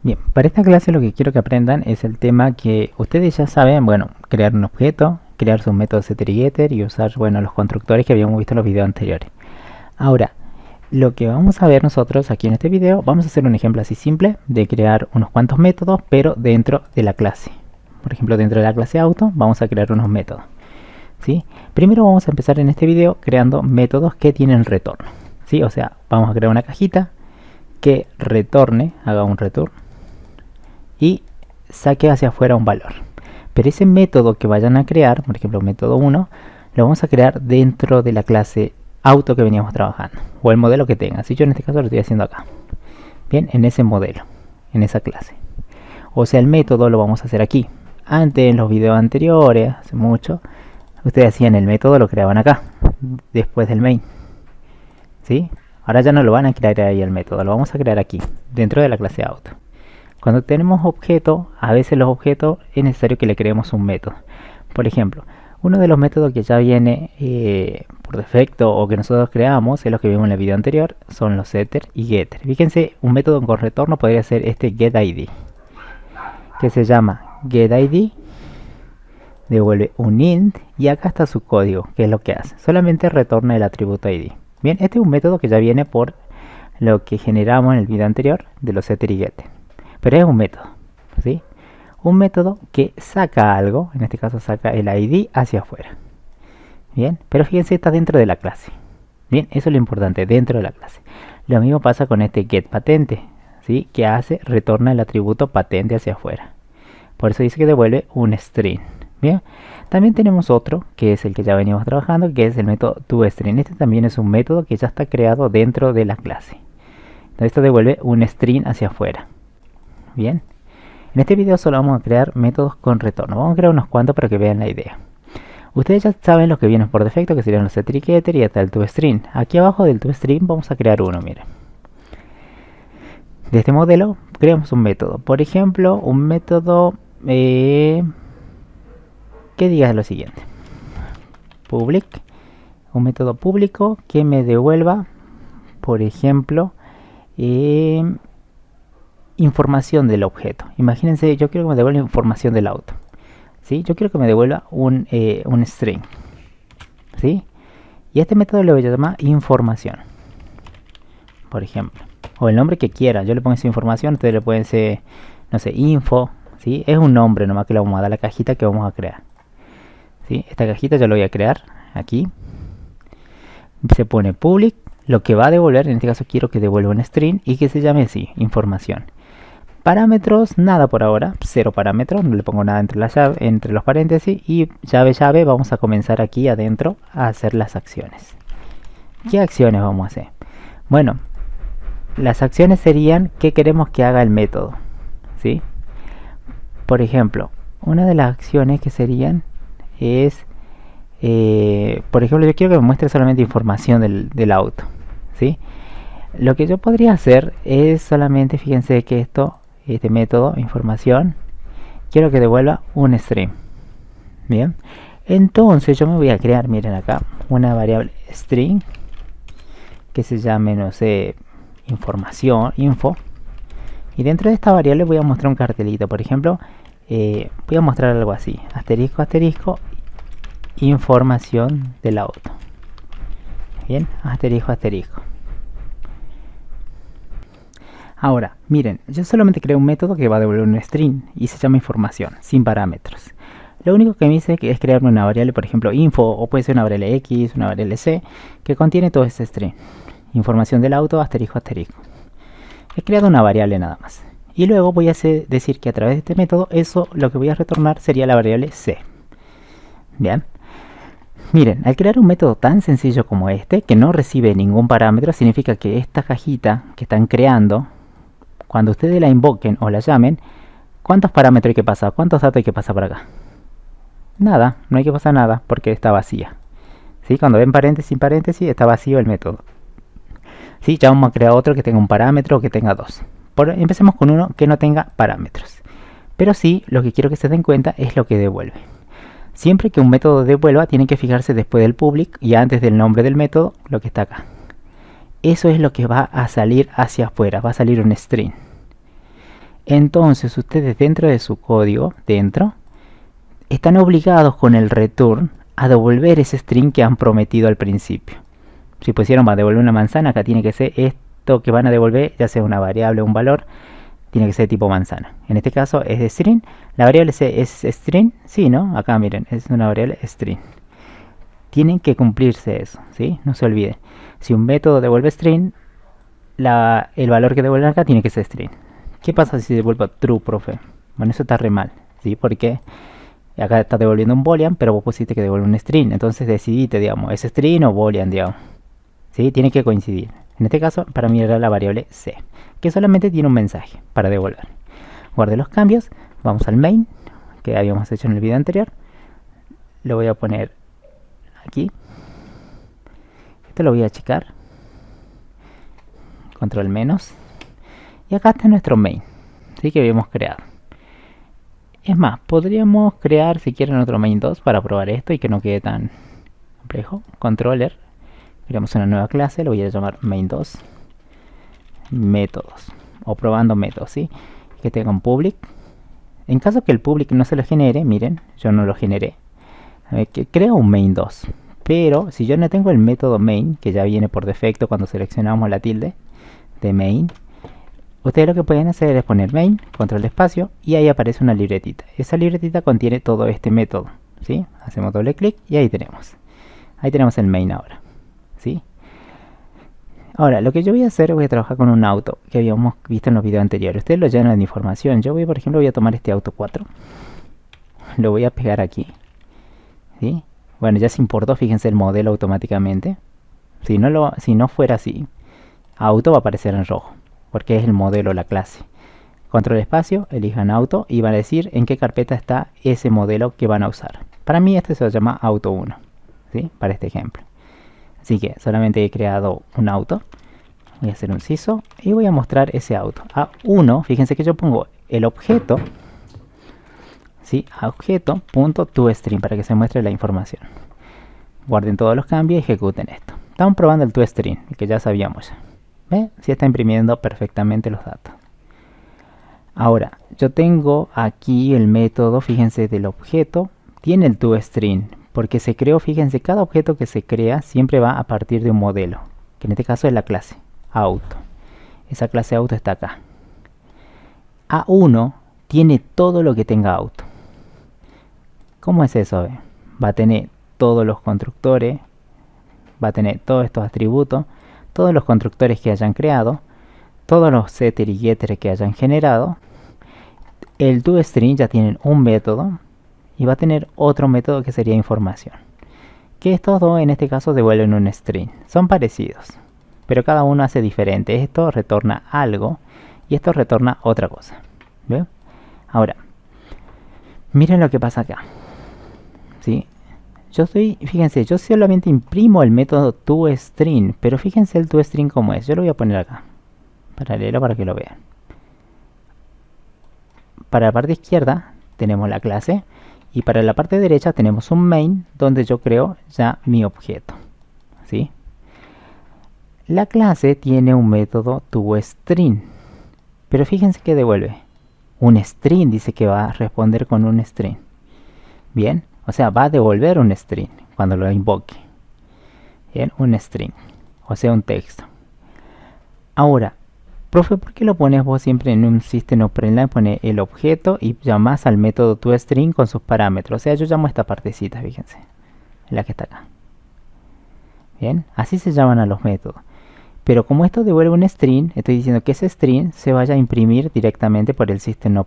Bien, para esta clase lo que quiero que aprendan es el tema que ustedes ya saben, bueno, crear un objeto, crear sus métodos setter y getter y usar, bueno, los constructores que habíamos visto en los videos anteriores. Ahora, lo que vamos a ver nosotros aquí en este video, vamos a hacer un ejemplo así simple de crear unos cuantos métodos, pero dentro de la clase. Por ejemplo, dentro de la clase auto vamos a crear unos métodos, ¿sí? Primero vamos a empezar en este video creando métodos que tienen retorno, ¿sí? O sea, vamos a crear una cajita que retorne, haga un return y saque hacia afuera un valor. Pero ese método que vayan a crear, por ejemplo método 1, lo vamos a crear dentro de la clase auto que veníamos trabajando, o el modelo que tenga. Si yo en este caso lo estoy haciendo acá, bien, en ese modelo, en esa clase. O sea, el método lo vamos a hacer aquí. Antes, en los videos anteriores, hace mucho, ustedes hacían el método, lo creaban acá, después del main, ¿sí? Ahora ya no lo van a crear ahí el método, lo vamos a crear aquí, dentro de la clase auto. Cuando tenemos objetos, a veces los objetos es necesario que le creemos un método. Por ejemplo, uno de los métodos que ya viene por defecto o que nosotros creamos, es lo que vimos en el video anterior, son los setter y getter. Fíjense, un método con retorno podría ser este getID, que se llama getID, devuelve un int y acá está su código, que es lo que hace. Solamente retorna el atributo ID. Bien, este es un método que ya viene por lo que generamos en el video anterior de los setter y getter. Pero es un método, ¿sí? Un método que saca algo, en este caso saca el ID hacia afuera. Bien, pero fíjense, está dentro de la clase. Bien, eso es lo importante, dentro de la clase. Lo mismo pasa con este getPatente, ¿sí? Que hace, retorna el atributo patente hacia afuera. Por eso dice que devuelve un string. Bien, también tenemos otro, que es el que ya venimos trabajando, que es el método toString. Este también es un método que ya está creado dentro de la clase. Entonces esto devuelve un string hacia afuera. Bien, en este video solo vamos a crear métodos con retorno. Vamos a crear unos cuantos para que vean la idea. Ustedes ya saben los que vienen por defecto, que serían los setter y getter y hasta el toString. Aquí abajo del toString vamos a crear uno, miren. De este modelo creamos un método. Por ejemplo, un método que diga lo siguiente. Public, un método público que me devuelva, por ejemplo, información del objeto. Imagínense, yo quiero que me devuelva información del auto, ¿sí? Yo quiero que me devuelva un string, ¿sí? Y a este método le voy a llamar información, por ejemplo, o el nombre que quiera. Yo le pongo esa información, ustedes le pueden decir, no sé, info, ¿sí? Es un nombre nomás que le vamos a dar a la cajita que vamos a crear, ¿sí? Esta cajita yo la voy a crear aquí. Se pone public, lo que va a devolver, en este caso quiero que devuelva un string y que se llame así, información. Parámetros, nada por ahora, 0 parámetros, no le pongo nada entre los paréntesis, y llave, vamos a comenzar aquí adentro a hacer las acciones. ¿Qué acciones vamos a hacer? Bueno, las acciones serían qué queremos que haga el método, ¿sí? Por ejemplo, una de las acciones que serían es, por ejemplo, yo quiero que me muestre solamente información del auto, ¿sí? Lo que yo podría hacer es solamente, fíjense que este método, información, quiero que devuelva un string. Bien, entonces yo me voy a crear, miren acá, una variable string que se llame, no sé, información, info, y dentro de esta variable voy a mostrar un cartelito. Por ejemplo, voy a mostrar algo así, asterisco, asterisco, información del auto. Bien, asterisco, asterisco. Ahora, miren, yo solamente creo un método que va a devolver un string y se llama información, sin parámetros. Lo único que me dice que es crearme una variable, por ejemplo, info, o puede ser una variable x, una variable c, que contiene todo ese string. Información del auto, asterisco, asterisco. He creado una variable nada más. Y luego voy a decir que a través de este método, eso lo que voy a retornar sería la variable c. Bien. Miren, al crear un método tan sencillo como este, que no recibe ningún parámetro, significa que esta cajita que están creando, cuando ustedes la invoquen o la llamen, ¿cuántos parámetros hay que pasar? ¿Cuántos datos hay que pasar por acá? Nada, no hay que pasar nada porque está vacía, ¿sí? Cuando ven paréntesis, sin paréntesis, está vacío el método, ¿sí? Ya vamos a crear otro que tenga un parámetro o que tenga dos. Empecemos con uno que no tenga parámetros. Pero sí, lo que quiero que se den cuenta es lo que devuelve. Siempre que un método devuelva, tienen que fijarse después del public y antes del nombre del método, lo que está acá. Eso es lo que va a salir hacia afuera, va a salir un string. Entonces ustedes dentro de su código, están obligados con el return a devolver ese string que han prometido al principio. Si pusieron va a devolver una manzana, acá tiene que ser esto que van a devolver, ya sea una variable o un valor, tiene que ser tipo manzana. En este caso es de string. La variable es string, sí, ¿no? Acá miren, es una variable string. Tienen que cumplirse eso, ¿sí? No se olviden. Si un método devuelve string, el valor que devuelven acá tiene que ser string. ¿Qué pasa si devuelvo true, profe? Bueno, eso está re mal, ¿sí? Porque acá está devolviendo un boolean, pero vos pusiste que devuelve un string. Entonces decidite, digamos, ¿es string o boolean, digamos? ¿Sí? Tiene que coincidir. En este caso, para mí era la variable c, que solamente tiene un mensaje para devolver. Guardé los cambios, vamos al main, que habíamos hecho en el video anterior. Lo voy a poner aquí. Esto lo voy a checar. Control menos. Y acá está nuestro main, ¿sí? Que habíamos creado. Es más, podríamos crear, si quieren, otro main 2 para probar esto y que no quede tan complejo. Controller. Creamos una nueva clase, lo voy a llamar main2 métodos o probando métodos, ¿sí? Que tenga un public. En caso que el public no se lo genere, miren, yo no lo generé, que creo un main2, pero si yo no tengo el método main, que ya viene por defecto cuando seleccionamos la tilde de main, ustedes lo que pueden hacer es poner main, control espacio, y ahí aparece una libretita. Esa libretita contiene todo este método, ¿sí? Hacemos doble clic y ahí tenemos el main ahora, ¿sí? Ahora, lo que yo voy a hacer, voy a trabajar con un auto que habíamos visto en los videos anteriores. Ustedes lo llenan de información. Yo por ejemplo, voy a tomar este auto 4. Lo voy a pegar aquí, ¿sí? Bueno, ya se importó, fíjense el modelo automáticamente. Si no fuera así, auto va a aparecer en rojo, porque es el modelo, la clase. Control espacio, elijan auto y van a decir en qué carpeta está ese modelo que van a usar. Para mí este se llama auto 1, ¿sí? Para este ejemplo. Así que solamente he creado un auto. Voy a hacer un CISO y voy a mostrar ese auto. A1, fíjense que yo pongo el objeto, ¿sí? Objeto.toString para que se muestre la información. Guarden todos los cambios y ejecuten esto. Estamos probando el toString, que ya sabíamos. ¿Ve? Sí está imprimiendo perfectamente los datos. Ahora, yo tengo aquí el método, fíjense, del objeto. Tiene el toString. Porque se creó, fíjense, cada objeto que se crea siempre va a partir de un modelo, que en este caso es la clase auto. Esa clase auto está acá. A1 tiene todo lo que tenga auto. ¿Cómo es eso? Va a tener todos los constructores, va a tener todos estos atributos, todos los constructores que hayan creado, todos los setter y getter que hayan generado. El toString ya tienen un método. Y va a tener otro método que sería información. Que estos dos en este caso devuelven un string. Son parecidos, pero cada uno hace diferente. Esto retorna algo y esto retorna otra cosa. ¿Ven? Ahora, miren lo que pasa acá. ¿Sí? Fíjense, yo solamente imprimo el método toString, pero fíjense el toString como es. Yo lo voy a poner acá, paralelo para que lo vean. Para la parte izquierda tenemos la clase. Y para la parte derecha tenemos un main donde yo creo ya mi objeto, ¿sí? La clase tiene un método toString, pero fíjense que devuelve un string, dice que va a responder con un string. Bien, o sea, va a devolver un string cuando lo invoque. Bien, un string, o sea, un texto. Ahora, profe, ¿por qué lo pones vos siempre en un system.out? Pone el objeto y llamas al método toString con sus parámetros. O sea, yo llamo esta partecita, fíjense, la que está acá. Bien, así se llaman a los métodos. Pero como esto devuelve un string, estoy diciendo que ese string se vaya a imprimir directamente por el system.out.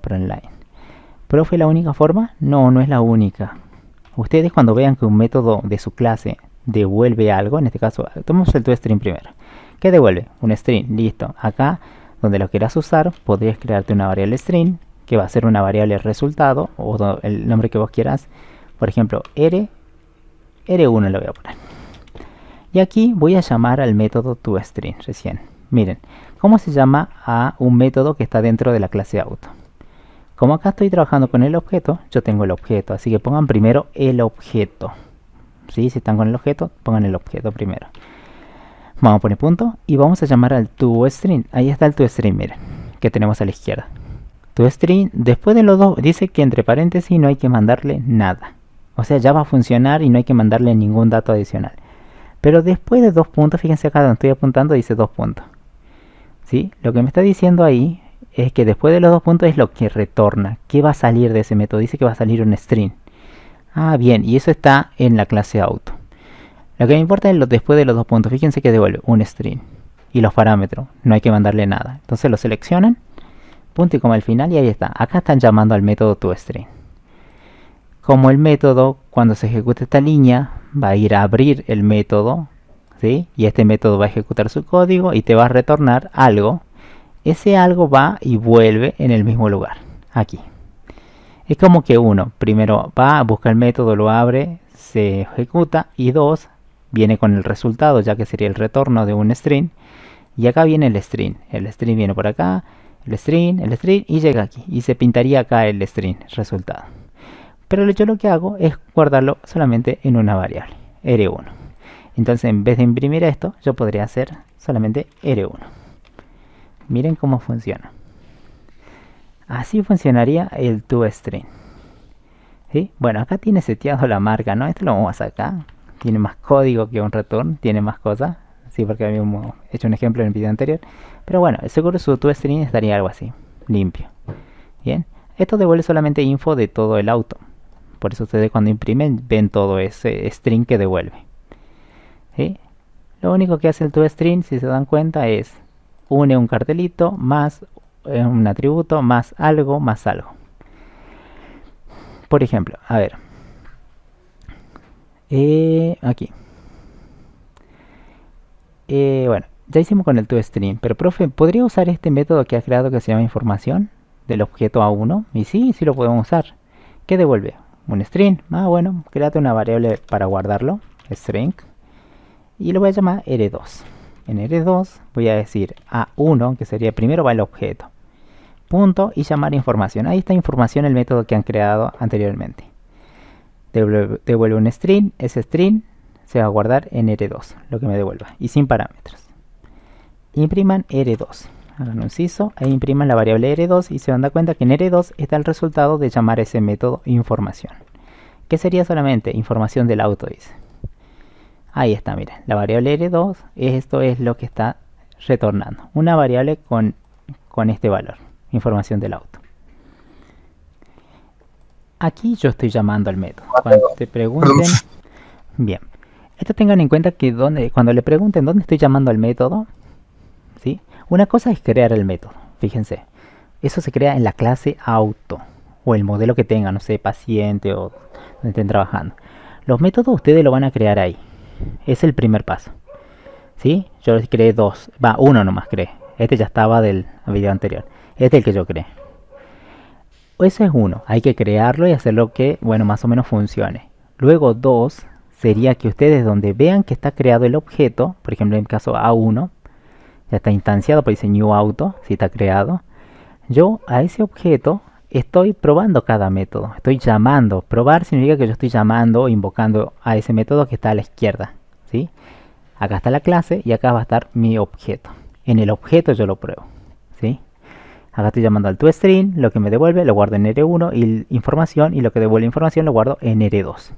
¿Profe, la única forma? No, no es la única. Ustedes cuando vean que un método de su clase devuelve algo, en este caso, tomemos el toString primero. ¿Qué devuelve? Un string, listo. Acá, donde lo quieras usar, podrías crearte una variable string, que va a ser una variable resultado, o el nombre que vos quieras. Por ejemplo, R1 lo voy a poner. Y aquí voy a llamar al método toString recién. Miren, ¿cómo se llama a un método que está dentro de la clase auto? Como acá estoy trabajando con el objeto, yo tengo el objeto, así que pongan primero el objeto. ¿Sí? Si están con el objeto, pongan el objeto primero. Vamos a poner punto y vamos a llamar al toString. Ahí está el toString, miren, que tenemos a la izquierda. ToString, después de los dos, dice que entre paréntesis no hay que mandarle nada. O sea, ya va a funcionar y no hay que mandarle ningún dato adicional. Pero después de 2 puntos, fíjense acá donde estoy apuntando, dice 2 puntos. ¿Sí? Lo que me está diciendo ahí es que después de los 2 puntos es lo que retorna. ¿Qué va a salir de ese método? Dice que va a salir un string. Ah, bien, y eso está en la clase auto. Lo que me importa es después de los 2 puntos. Fíjense que devuelve un string. Y los parámetros, no hay que mandarle nada. Entonces lo seleccionan, punto y coma al final, y ahí está. Acá están llamando al método ToString. Como el método, cuando se ejecute esta línea, va a ir a abrir el método, ¿sí? Y este método va a ejecutar su código y te va a retornar algo. Ese algo va y vuelve en el mismo lugar, aquí. Es como que uno, primero va, busca el método, lo abre, se ejecuta, y dos, viene con el resultado, ya que sería el retorno de un string. Y acá viene el string. El string viene por acá, el string, y llega aquí. Y se pintaría acá el string, resultado. Pero yo lo que hago es guardarlo solamente en una variable, R1. Entonces, en vez de imprimir esto, yo podría hacer solamente R1. Miren cómo funciona. Así funcionaría el ToString. ¿Sí? Bueno, acá tiene seteado la marca, ¿no? Esto lo vamos a sacar. Tiene más código que un return, tiene más cosas. Sí, porque habíamos hecho un ejemplo en el video anterior. Pero bueno, seguro su ToString estaría algo así, limpio. Bien, esto devuelve solamente info de todo el auto. Por eso ustedes cuando imprimen ven todo ese string que devuelve. ¿Sí? Lo único que hace el ToString, si se dan cuenta, es une un cartelito más un atributo más algo más algo. Por ejemplo, a ver. Aquí. Bueno, ya hicimos con el ToString, pero profe, ¿podría usar este método que ha creado que se llama información del objeto A1? Y sí, sí lo podemos usar. ¿Qué devuelve? Un string. Ah, bueno, créate una variable para guardarlo, string, y lo voy a llamar R2. En R2 voy a decir A1, que sería primero va el objeto, punto, y llamar información. Ahí está información, el método que han creado anteriormente. Devuelve un string, ese string se va a guardar en R2, lo que me devuelva, y sin parámetros. Impriman R2, hagan un inciso e impriman la variable R2 y se van a dar cuenta que en R2 está el resultado de llamar ese método información, que sería solamente información del auto, dice. Ahí está, miren, la variable R2, esto es lo que está retornando, una variable con este valor, información del auto. Aquí yo estoy llamando al método. Cuando te pregunten, bien, esto tengan en cuenta que cuando le pregunten dónde estoy llamando al método, ¿sí? Una cosa es crear el método, fíjense, eso se crea en la clase auto, o el modelo que tengan, no sé, paciente o donde estén trabajando. Los métodos ustedes lo van a crear ahí, es el primer paso, ¿sí? Yo creé uno nomás creé, este ya estaba del video anterior, este es el que yo creé. Eso es uno, hay que crearlo y hacerlo que, bueno, más o menos funcione. Luego dos, sería que ustedes donde vean que está creado el objeto, por ejemplo en el caso A1, ya está instanciado, por dice new auto, si está creado. Yo a ese objeto estoy probando cada método, estoy llamando. Probar significa que yo estoy llamando o invocando a ese método que está a la izquierda, ¿sí? Acá está la clase y acá va a estar mi objeto. En el objeto yo lo pruebo, ¿sí? Acá estoy llamando al ToString, lo que me devuelve lo guardo en R1 y información, y lo que devuelve información lo guardo en R2.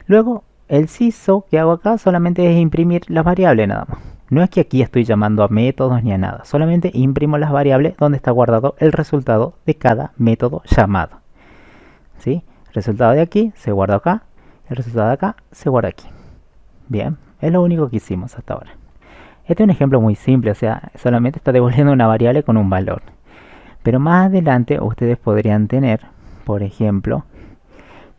Luego el CISO que hago acá solamente es imprimir las variables nada más. No es que aquí estoy llamando a métodos ni a nada, solamente imprimo las variables donde está guardado el resultado de cada método llamado, ¿sí? El resultado de aquí se guarda acá, el resultado de acá se guarda aquí. Bien, es lo único que hicimos hasta ahora. Este es un ejemplo muy simple, o sea, solamente está devolviendo una variable con un valor. Pero más adelante ustedes podrían tener, por ejemplo,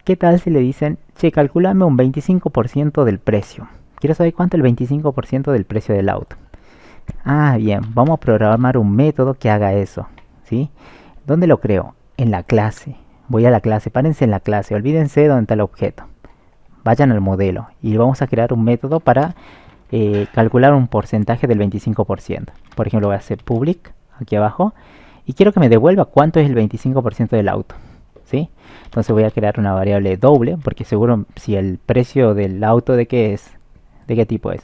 ¿qué tal si le dicen, che, calculame un 25% del precio? Quiero saber cuánto es el 25% del precio del auto. Ah, bien, vamos a programar un método que haga eso, ¿sí? ¿Dónde lo creo? En la clase. Voy a la clase, párense en la clase, olvídense dónde está el objeto. Vayan al modelo y vamos a crear un método para calcular un porcentaje del 25%. Por ejemplo, voy a hacer public aquí abajo. Y quiero que me devuelva cuánto es el 25% del auto, ¿sí? Entonces voy a crear una variable doble, porque seguro si el precio del auto de qué es, de qué tipo es,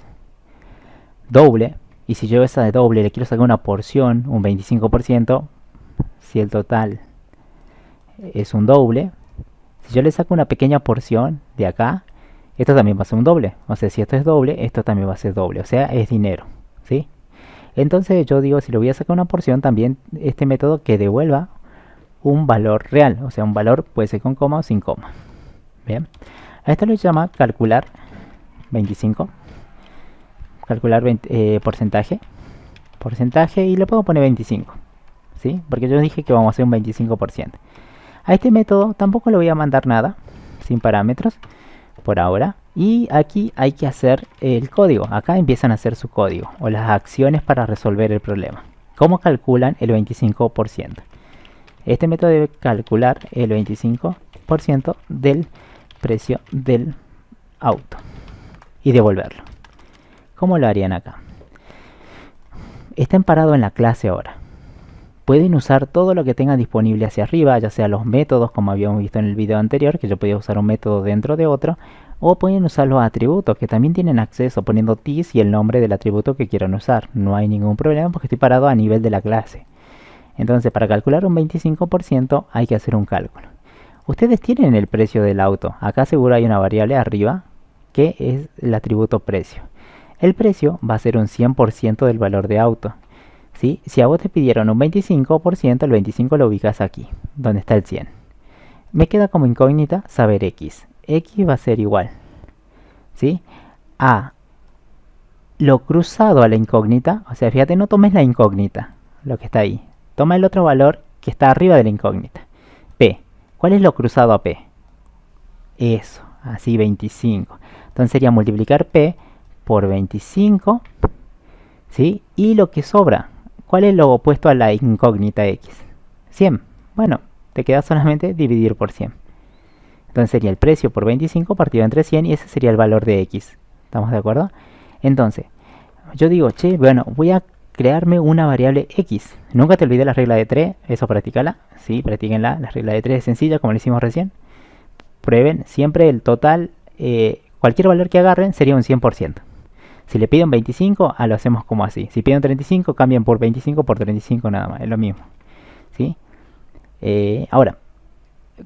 doble, y si yo esa de doble le quiero sacar una porción, un 25%, si el total es un doble. Si yo le saco una pequeña porción de acá, esto también va a ser un doble. O sea, si esto es doble, esto también va a ser doble. O sea, es dinero, ¿sí? Entonces yo digo, si le voy a sacar una porción, también este método que devuelva un valor real. O sea, un valor puede ser con coma o sin coma. Bien. A esto lo llama calcular 25. Calcular porcentaje. Porcentaje y le puedo poner 25. ¿Sí? Porque yo dije que vamos a hacer un 25%. A este método tampoco le voy a mandar nada, sin parámetros, por ahora. Y aquí hay que hacer el código. Acá empiezan a hacer su código o las acciones para resolver el problema. ¿Cómo calculan el 25%? Este método debe calcular el 25% del precio del auto y devolverlo. ¿Cómo lo harían acá? Estén parados en la clase ahora. Pueden usar todo lo que tengan disponible hacia arriba, ya sea los métodos como habíamos visto en el video anterior, que yo podía usar un método dentro de otro, o pueden usar los atributos que también tienen acceso poniendo TIS y el nombre del atributo que quieran usar. No hay ningún problema porque estoy parado a nivel de la clase. Entonces, para calcular un 25% hay que hacer un cálculo. Ustedes tienen el precio del auto. Acá seguro hay una variable arriba que es el atributo precio. El precio va a ser un 100% del valor de auto. ¿Sí? Si a vos te pidieron un 25%, el 25 lo ubicas aquí, donde está el 100. Me queda como incógnita saber X. X va a ser igual, ¿sí? A lo cruzado a la incógnita. O sea, fíjate, no tomes la incógnita, lo que está ahí. Toma el otro valor que está arriba de la incógnita. P. ¿Cuál es lo cruzado a P? Eso, así 25. Entonces sería multiplicar P por 25, ¿sí? Y lo que sobra, ¿cuál es lo opuesto a la incógnita X? 100. Bueno, te queda solamente dividir por 100. Entonces sería el precio por 25 partido entre 100 y ese sería el valor de X. ¿Estamos de acuerdo? Entonces, yo digo, che, bueno, voy a crearme una variable X. Nunca te olvides la regla de 3, eso practícala. Sí, practíquenla. La regla de 3 es sencilla, como lo hicimos recién. Prueben, siempre el total, cualquier valor que agarren sería un 100%. Si le piden 25, lo hacemos como así. Si piden 35, cambian por 25 por 35 nada más, es lo mismo. ¿Sí? Ahora,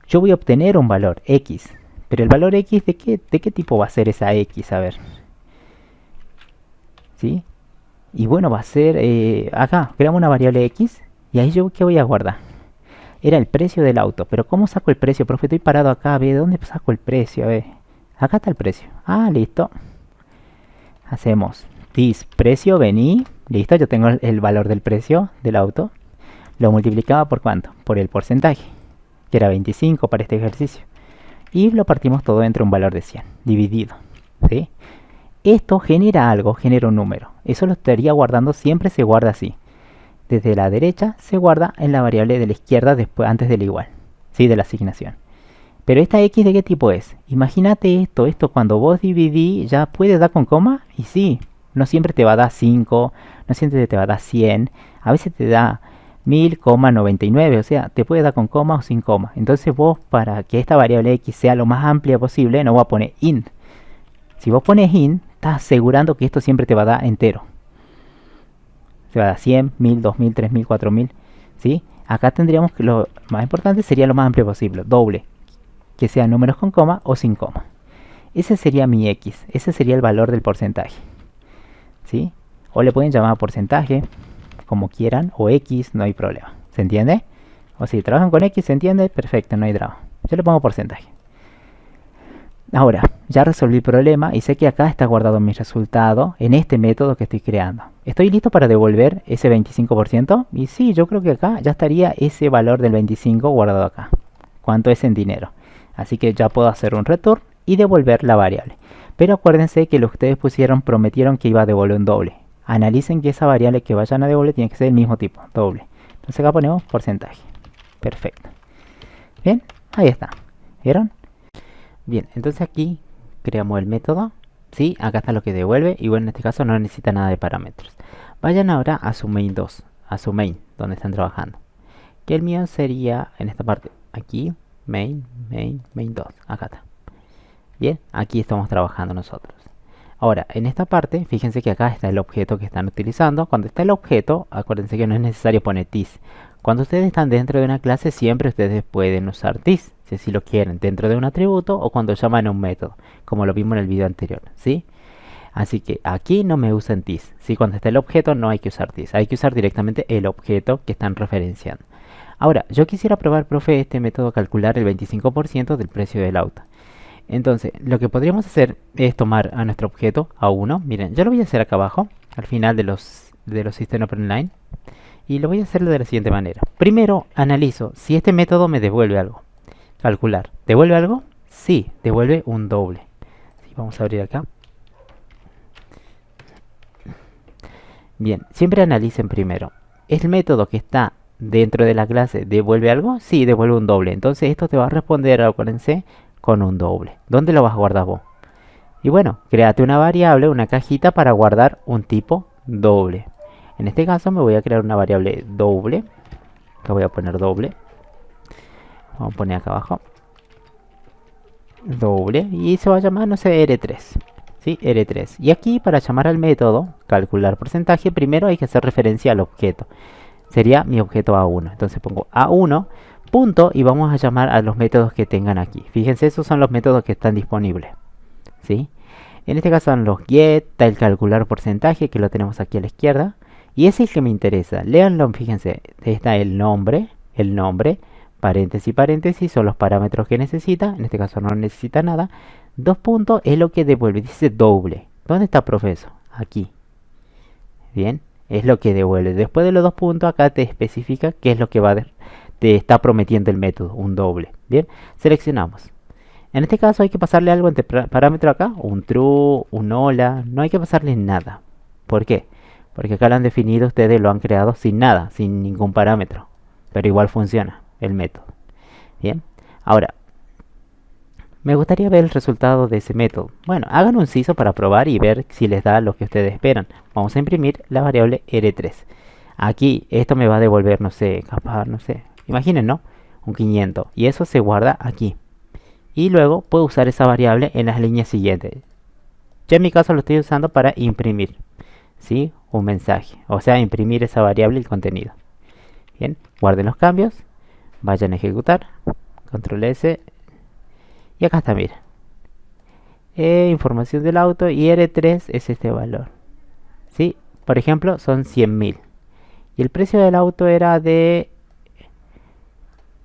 yo voy a obtener un valor X. Pero el valor X, ¿de qué tipo va a ser esa X? A ver. ¿Sí? Y bueno, va a ser, acá, creamos una variable X. Y ahí yo, ¿qué voy a guardar? Era el precio del auto. Pero ¿cómo saco el precio? Profe, estoy parado acá, a ver, ¿de dónde saco el precio? A ver. Acá está el precio. Ah, listo. Hacemos this precio, vení. Listo, yo tengo el valor del precio del auto. Lo multiplicaba por ¿cuánto? Por el porcentaje, que era 25 para este ejercicio. Y lo partimos todo entre un valor de 100, dividido. ¿Sí? Esto genera algo, genera un número. Eso lo estaría guardando, siempre se guarda así. Desde la derecha se guarda en la variable de la izquierda después, antes del igual. ¿Sí? De la asignación. Pero esta X, ¿de qué tipo es? Imagínate esto cuando vos dividí ya puede dar con coma. Y sí, no siempre te va a dar 5, no siempre te va a dar 100. A veces te da 1000,99, o sea, te puede dar con coma o sin coma. Entonces vos, para que esta variable X sea lo más amplia posible, no voy a poner int. Si vos pones int, estás asegurando que esto siempre te va a dar entero. Te va a dar 100, 1000, 2000, 3000, 4000, ¿sí? Acá tendríamos que lo más importante sería lo más amplio posible, doble. Que sean números con coma o sin coma. Ese sería mi X, ese sería el valor del porcentaje. ¿Sí? O le pueden llamar porcentaje, como quieran, o X, no hay problema. ¿Se entiende? O si trabajan con X, ¿se entiende? Perfecto, no hay drama. Yo le pongo porcentaje. Ahora, ya resolví el problema y sé que acá está guardado mi resultado en este método que estoy creando. ¿Estoy listo para devolver ese 25%? Y sí, yo creo que acá ya estaría ese valor del 25 guardado acá. ¿Cuánto es en dinero? Así que ya puedo hacer un return y devolver la variable. Pero acuérdense que lo que ustedes pusieron prometieron que iba a devolver un doble. Analicen que esa variable que vayan a devolver tiene que ser el mismo tipo, doble. Entonces acá ponemos porcentaje. Perfecto. Bien, ahí está. ¿Vieron? Bien, entonces aquí creamos el método. Sí, acá está lo que devuelve. Y bueno, en este caso no necesita nada de parámetros. Vayan ahora a su main 2, a su main, donde están trabajando. Que el mío sería en esta parte, aquí. Main 2, acá está. Bien, aquí estamos trabajando nosotros. Ahora, en esta parte, fíjense que acá está el objeto que están utilizando. Cuando está el objeto, acuérdense que no es necesario poner this. Cuando ustedes están dentro de una clase, siempre ustedes pueden usar this, si así lo quieren, dentro de un atributo o cuando llaman a un método, como lo vimos en el video anterior, ¿sí? Así que aquí no me usan this, ¿sí? Cuando está el objeto no hay que usar this, hay que usar directamente el objeto que están referenciando. Ahora, yo quisiera probar, profe, este método calcular el 25% del precio del auto. Entonces, lo que podríamos hacer es tomar a nuestro objeto A1. Miren, yo lo voy a hacer acá abajo, al final de los System Open Line. Y lo voy a hacer de la siguiente manera. Primero, analizo si este método me devuelve algo. Calcular. ¿Devuelve algo? Sí, devuelve un doble. Sí, vamos a abrir acá. Bien, siempre analicen primero. ¿El método que está dentro de la clase devuelve algo? Sí, devuelve un doble. Entonces esto te va a responder, acuérdense, con un doble. ¿Dónde lo vas a guardar vos? Y bueno, créate una variable, una cajita para guardar un tipo doble. En este caso me voy a crear una variable doble. Acá voy a poner doble. Vamos a poner acá abajo. Doble. Y se va a llamar, no sé, R3. ¿Sí? R3. Y aquí para llamar al método, calcular porcentaje, primero hay que hacer referencia al objeto. Sería mi objeto A1. Entonces pongo A1, punto, y vamos a llamar a los métodos que tengan aquí. Fíjense, esos son los métodos que están disponibles. ¿Sí? En este caso son los get, está el calcular porcentaje, que lo tenemos aquí a la izquierda. Y ese es el que me interesa. Léanlo, fíjense, está el nombre, paréntesis, paréntesis, son los parámetros que necesita. En este caso no necesita nada. Dos puntos es lo que devuelve, dice doble. ¿Dónde está, profesor? Aquí. Bien, es lo que devuelve. Después de los dos puntos, acá te especifica qué es lo que te está prometiendo el método, un doble. Bien, seleccionamos. En este caso hay que pasarle algo entre parámetro acá, un true, un hola, no hay que pasarle nada. ¿Por qué? Porque acá lo han definido, ustedes lo han creado sin nada, sin ningún parámetro. Pero igual funciona el método. Bien, ahora, me gustaría ver el resultado de ese método. Bueno, hagan un CISO para probar y ver si les da lo que ustedes esperan. Vamos a imprimir la variable R3. Aquí esto me va a devolver, no sé, capaz, no sé. Imaginen, ¿no? Un 500. Y eso se guarda aquí. Y luego puedo usar esa variable en las líneas siguientes. Yo en mi caso lo estoy usando para imprimir, ¿sí? Un mensaje. O sea, imprimir esa variable y el contenido. Bien, guarden los cambios. Vayan a ejecutar. Control S. Y acá está, miren. Información del auto y R3 es este valor. ¿Sí? Por ejemplo, son 100.000. Y el precio del auto era de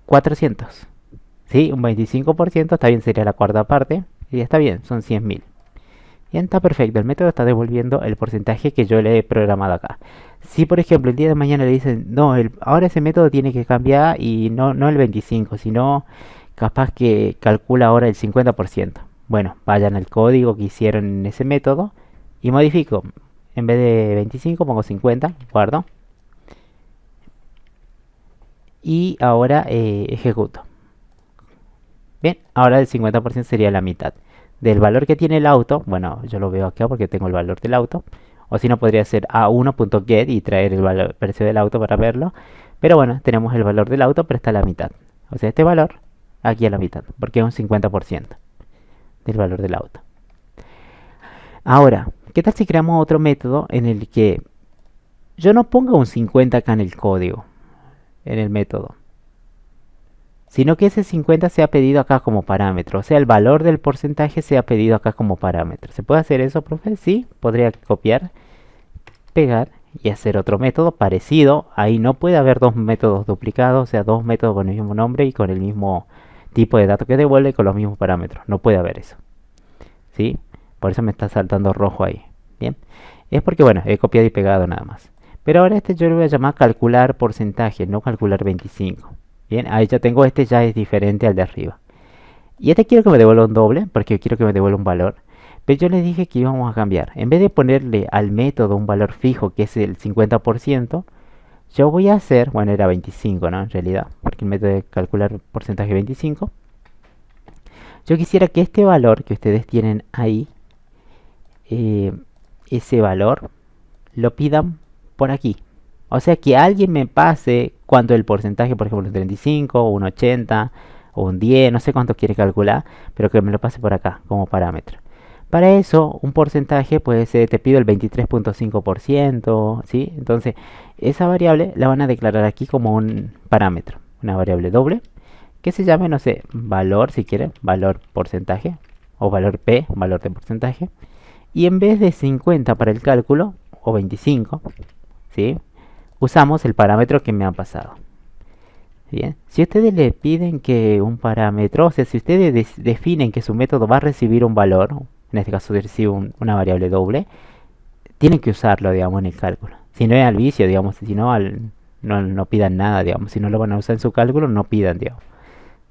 400. ¿Sí? Un 25%, está bien, sería la cuarta parte. Y está bien, son 100.000. Bien, está perfecto. El método está devolviendo el porcentaje que yo le he programado acá. Si por ejemplo el día de mañana le dicen, no, ahora ese método tiene que cambiar y no el 25, sino capaz que calcula ahora el 50%. Bueno, vayan al código que hicieron en ese método y modifico. En vez de 25 pongo 50, guardo. Y ahora ejecuto. Bien, ahora el 50% sería la mitad del valor que tiene el auto. Bueno, yo lo veo acá porque tengo el valor del auto. O si no, podría ser a1.get y traer el precio del auto para verlo. Pero bueno, tenemos el valor del auto, pero está a la mitad. O sea, este valor aquí a la mitad, porque es un 50% del valor del auto. Ahora, ¿qué tal si creamos otro método en el que yo no ponga un 50 acá en el código, en el método, sino que ese 50 sea pedido acá como parámetro? O sea, el valor del porcentaje sea pedido acá como parámetro. ¿Se puede hacer eso, profe? Sí, podría copiar, pegar y hacer otro método parecido. Ahí no puede haber dos métodos duplicados, o sea, dos métodos con el mismo nombre y con el mismo tipo de datos que devuelve y con los mismos parámetros. No puede haber eso. ¿Sí? Por eso me está saltando rojo ahí. Bien. Es porque, bueno, he copiado y pegado nada más. Pero ahora este yo lo voy a llamar calcular porcentaje, no calcular 25. Bien, ahí ya tengo este, ya es diferente al de arriba. Y este quiero que me devuelva un doble, porque quiero que me devuelva un valor. Pero yo les dije que íbamos a cambiar. En vez de ponerle al método un valor fijo, que es el 50%, yo voy a hacer, bueno, era 25, ¿no? En realidad, porque el método de calcular porcentaje 25. Yo quisiera que este valor que ustedes tienen ahí, ese valor, lo pidan por aquí. O sea, que alguien me pase cuánto el porcentaje, por ejemplo, un 35, un 80, o un 10, no sé cuánto quiere calcular, pero que me lo pase por acá como parámetro. Para eso, un porcentaje puede ser, te pido el 23.5%, ¿sí? Entonces, esa variable la van a declarar aquí como un parámetro, una variable doble, que se llame, no sé, valor, si quieren, valor porcentaje, o valor P, valor de porcentaje. Y en vez de 50 para el cálculo, o 25, ¿sí? Usamos el parámetro que me han pasado. Bien, si ustedes le piden que un parámetro, o sea, si ustedes definen que su método va a recibir un valor, en este caso recibe una variable doble, tienen que usarlo, digamos, en el cálculo. Si no es al vicio, digamos, si no, no pidan nada, digamos. Si no lo van a usar en su cálculo, no pidan, digamos.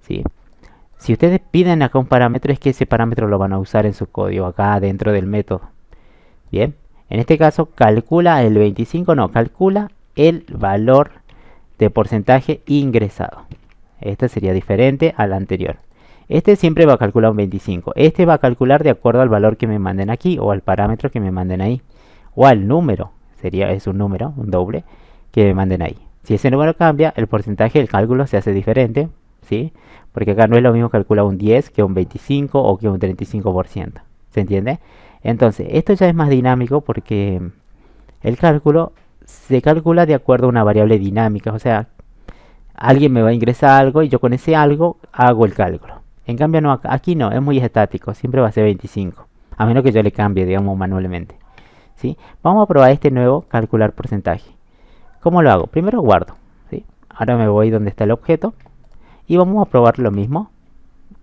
¿Sí? Si ustedes piden acá un parámetro, es que ese parámetro lo van a usar en su código, acá dentro del método. Bien, en este caso, calcula el 25, no, calcula el valor de porcentaje ingresado. Este sería diferente al anterior. Este siempre va a calcular un 25. Este va a calcular de acuerdo al valor que me manden aquí o al parámetro que me manden ahí. O al número, es un número, un doble, que me manden ahí. Si ese número cambia, el porcentaje del cálculo se hace diferente, ¿sí? Porque acá no es lo mismo calcular un 10 que un 25 o que un 35%. ¿Se entiende? Entonces, esto ya es más dinámico porque el cálculo se calcula de acuerdo a una variable dinámica. O sea, alguien me va a ingresar algo y yo con ese algo hago el cálculo. En cambio, no, aquí no, es muy estático, siempre va a ser 25. A menos que yo le cambie, digamos, manualmente. ¿Sí? Vamos a probar este nuevo calcular porcentaje. ¿Cómo lo hago? Primero guardo. ¿Sí? Ahora me voy donde está el objeto y vamos a probar lo mismo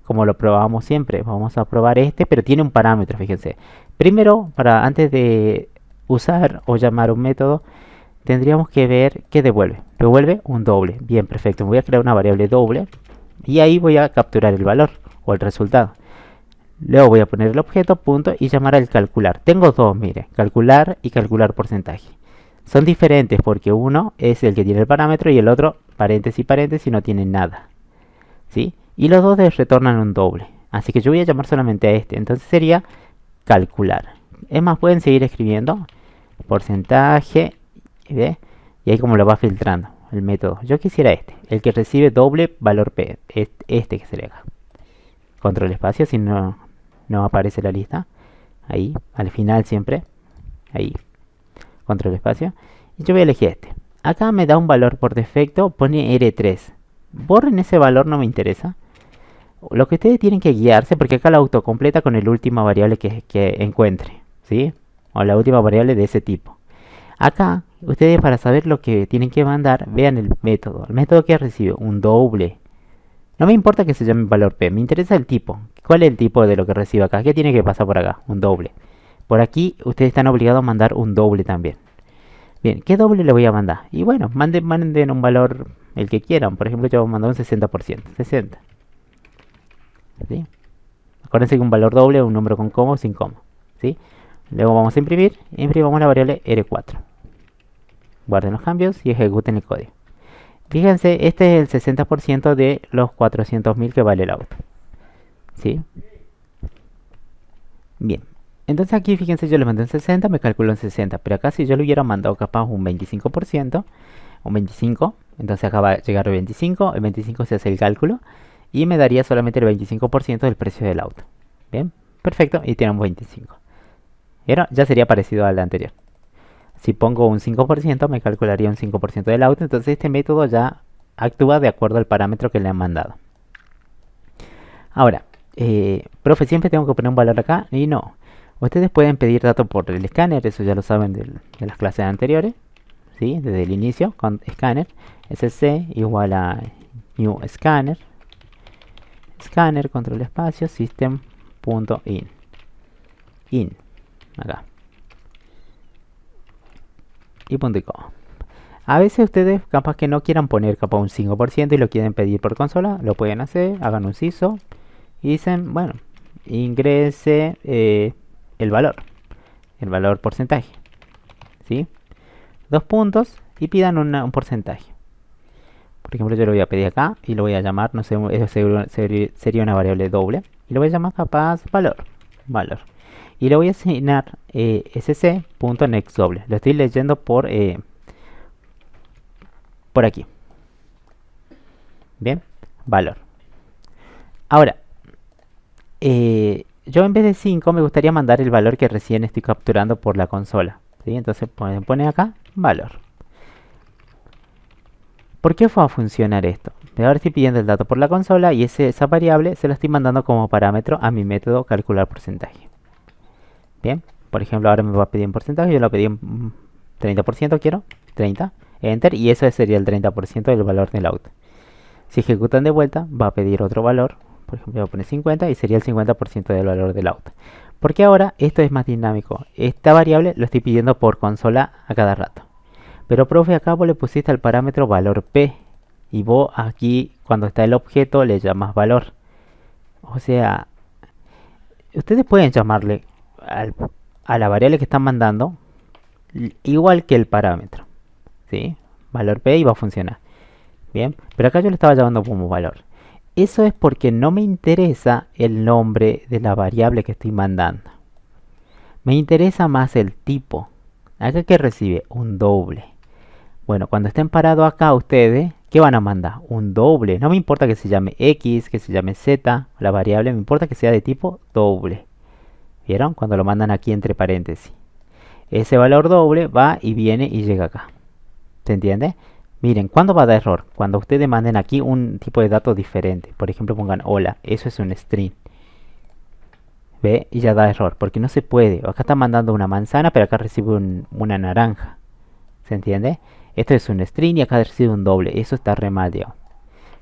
como lo probamos siempre. Vamos a probar este, pero tiene un parámetro, fíjense. Primero, antes de usar o llamar un método, tendríamos que ver qué devuelve. Devuelve un doble. Bien, perfecto. Voy a crear una variable doble y ahí voy a capturar el valor o el resultado. Luego voy a poner el objeto, punto, y llamar al calcular. Tengo dos, mire, calcular y calcular porcentaje. Son diferentes porque uno es el que tiene el parámetro y el otro, paréntesis, paréntesis, no tiene nada. ¿Sí? Y los dos retornan un doble. Así que yo voy a llamar solamente a este. Entonces sería calcular. Es más, pueden seguir escribiendo porcentaje, ¿ve? Y ahí como lo va filtrando el método. Yo quisiera este, el que recibe doble valor P. Este que sería acá. Control espacio, si no aparece la lista. Ahí, al final siempre. Ahí. Control espacio. Y yo voy a elegir este. Acá me da un valor por defecto, pone R3. Borren ese valor, no me interesa. Lo que ustedes tienen que guiarse, porque acá la autocompleta con la última variable que encuentre, ¿sí? O la última variable de ese tipo. Acá, ustedes para saber lo que tienen que mandar, vean el método. El método que recibe un doble. No me importa que se llame valor P, me interesa el tipo. ¿Cuál es el tipo de lo que recibe acá? ¿Qué tiene que pasar por acá? Un doble. Por aquí, ustedes están obligados a mandar un doble también. Bien, ¿qué doble le voy a mandar? Y bueno, manden un valor, el que quieran. Por ejemplo, yo voy a mandar un 60%. 60. ¿Sí? Acuérdense que un valor doble es un número con coma o sin coma. ¿Sí? Luego vamos a imprimir. Imprimamos la variable R4. Guarden los cambios y ejecuten el código. Fíjense, este es el 60% de los 400.000 que vale el auto. ¿Sí? Bien. Entonces aquí, fíjense, yo le mandé un 60, me calculó un 60. Pero acá si yo le hubiera mandado capaz un 25%, un 25, entonces acá va a llegar el 25 se hace el cálculo y me daría solamente el 25% del precio del auto. Bien, perfecto, y tenemos 25. Y ahora ya sería parecido al anterior. Si pongo un 5%, me calcularía un 5% del auto, entonces este método ya actúa de acuerdo al parámetro que le han mandado. Ahora, profe, siempre tengo que poner un valor acá, y no. Ustedes pueden pedir datos por el escáner, eso ya lo saben de las clases anteriores, ¿sí? Desde el inicio, con escáner, sc igual a new scanner, scanner, control espacio, system.in, acá, y punto y coma. A veces ustedes capaz que no quieran poner capaz un 5% y lo quieren pedir por consola, lo pueden hacer, hagan un CISO y dicen, bueno, ingrese el valor porcentaje, ¿sí? Dos puntos y pidan un porcentaje. Por ejemplo, yo lo voy a pedir acá y lo voy a llamar, no sé, eso sería una variable doble. Y lo voy a llamar capaz valor. Y le voy a asignar sc.nextDoble. Lo estoy leyendo por aquí. Bien, valor. Ahora, yo en vez de 5 me gustaría mandar el valor que recién estoy capturando por la consola. ¿Sí? Entonces pone acá valor. ¿Por qué va a funcionar esto? Ahora estoy pidiendo el dato por la consola y esa variable se la estoy mandando como parámetro a mi método calcular porcentaje. Bien, por ejemplo, ahora me va a pedir un porcentaje, yo lo pedí un 30%, quiero, 30, enter, y eso sería el 30% del valor del out. Si ejecutan de vuelta, va a pedir otro valor, por ejemplo, voy a poner 50 y sería el 50% del valor del out. Porque ahora esto es más dinámico, esta variable lo estoy pidiendo por consola a cada rato. Pero profe, acá vos le pusiste al parámetro valor P, y vos aquí, cuando está el objeto, le llamas valor. O sea, ustedes pueden llamarle a la variable que están mandando igual que el parámetro, ¿sí? Valor P y va a funcionar. Bien, pero acá yo le estaba llamando como valor. Eso es porque no me interesa el nombre de la variable que estoy mandando. Me interesa más el tipo. Acá que recibe un doble. Bueno, cuando estén parados acá ustedes, ¿qué van a mandar? Un doble. No me importa que se llame X, que se llame Z, la variable, me importa que sea de tipo doble. ¿Vieron? Cuando lo mandan aquí entre paréntesis. Ese valor doble va y viene y llega acá. ¿Se entiende? Miren, ¿cuándo va a dar error? Cuando ustedes manden aquí un tipo de datos diferente. Por ejemplo, pongan hola. Eso es un string. ¿Ve? Y ya da error. Porque no se puede. Acá está mandando una manzana, pero acá recibe una naranja. ¿Se entiende? Esto es un string y acá recibe un doble. Eso está re mal, digamos.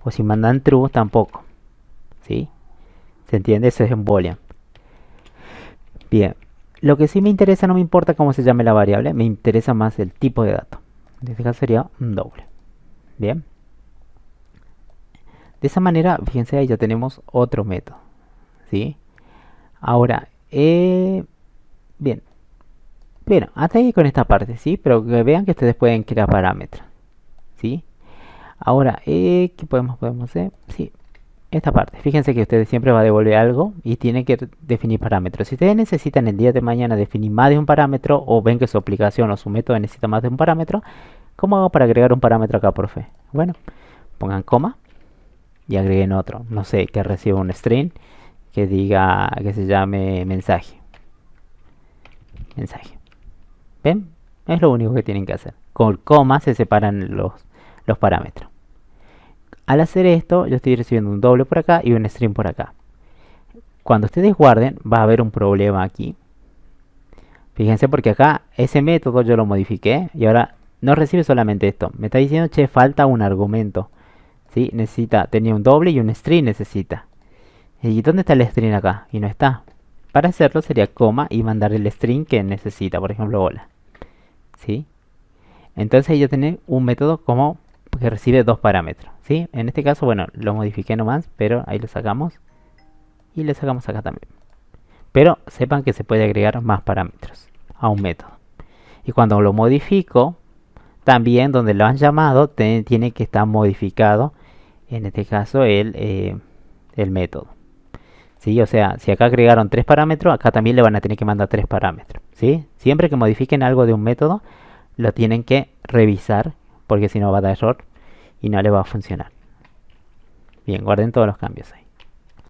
O si mandan true, tampoco. ¿Sí? ¿Se entiende? Eso es un boolean. Bien. Lo que sí me interesa, no me importa cómo se llame la variable. Me interesa más el tipo de dato. En este caso sería un doble. Bien. De esa manera, fíjense, ahí ya tenemos otro método. ¿Sí? Ahora, bien. Bueno, hasta ahí con esta parte, ¿sí? Pero que vean que ustedes pueden crear parámetros. ¿Sí? Ahora, ¿qué podemos hacer? Sí, esta parte. Fíjense que ustedes siempre va a devolver algo y tienen que definir parámetros. Si ustedes necesitan el día de mañana definir más de un parámetro o ven que su aplicación o su método necesita más de un parámetro, ¿cómo hago para agregar un parámetro acá, profe? Bueno, pongan coma y agreguen otro. No sé, que reciba un string que diga, que se llame mensaje. Mensaje. ¿Ven? Es lo único que tienen que hacer. Con coma se separan los parámetros. Al hacer esto, yo estoy recibiendo un doble por acá y un string por acá. Cuando ustedes guarden, va a haber un problema aquí. Fíjense porque acá ese método yo lo modifiqué y ahora no recibe solamente esto. Me está diciendo, che, falta un argumento. ¿Sí? Tenía un doble y un string necesita. ¿Y dónde está el string acá? Y no está. Para hacerlo sería coma y mandar el string que necesita, por ejemplo, hola. ¿Sí? Entonces ya tiene un método como que recibe dos parámetros. ¿Sí? En este caso, bueno, lo modifiqué nomás, pero ahí lo sacamos. Y le sacamos acá también. Pero sepan que se puede agregar más parámetros a un método. Y cuando lo modifico, también donde lo han llamado, tiene que estar modificado, en este caso, el método. ¿Sí? O sea, si acá agregaron tres parámetros, acá también le van a tener que mandar tres parámetros. ¿Sí? Siempre que modifiquen algo de un método, lo tienen que revisar, porque si no va a dar error y no le va a funcionar. Bien, guarden todos los cambios ahí.